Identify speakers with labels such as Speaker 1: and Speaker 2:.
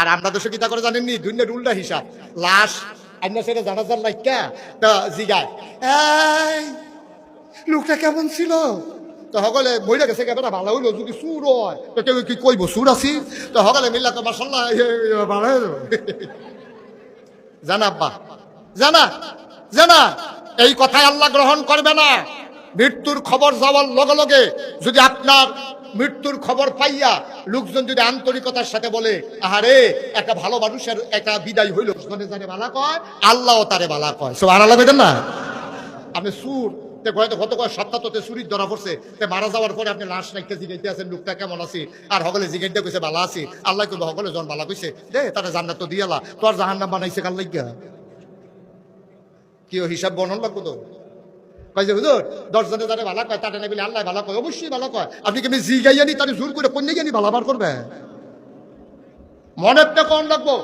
Speaker 1: আর আমরা দেশে কিতা করে জানেননি, দুনিয়ার উল্টা হিসাব। লাশ আইনা সেটা জানাজার লাইকা তা জিগায়, এই লোকটা কেমন ছিল? তো সকলে মহিলা গেছে কেবে না ভালো হইলো, যদি সুর হয় তো কেউ কি কইব সুর আছি? তো সকলে মিল্লা তো মাসাল্লাহ ভালো জানা আব্বা, জানা জানা এই কথায় আল্লাহ গ্রহণ করবে না। মৃত্যুর খবর যাওয়ার লগে লগে যদি আপনার মৃত্যুর খবর পাইয়া লোকজন যদি আন্তরিকতার সাথে বলে, আহারে একটা ভালো মানুষের একটা বিদায় হইল, জানে বালা কয়, আল্লাহ তারে বালা কয়। সুবহানাল্লাহ কইতেন না? আপনি সুর কত কয় সপ্তাহতে চুরির ধরা পড়ছে, মারা যাওয়ার পরে আপনি লাশ নাইতে জিগাইতে আছেন লোকটা কেমন আছে, আর সকলে জিগাইতে কইছে বালা আছি, আল্লাহ কইব সকলে জন বালা কইছে দে তারা জান্নাত তো দিয়ালা, তোর জাহান্নাম বানাইছে কাল লাগিয়া কি হিসাব বর্ণন লাগবো তো। কয় যে হুজুর 10 জনে যারা ভালো কয় তাদের বলে আল্লাহ ভালো কয়, অবশ্যই ভালো কয়। আপনি কি আমি জিগাইয়ানি তার জোর করে কন্যা জানি ভালো বার করবে? মনেরটা কম লাগবো।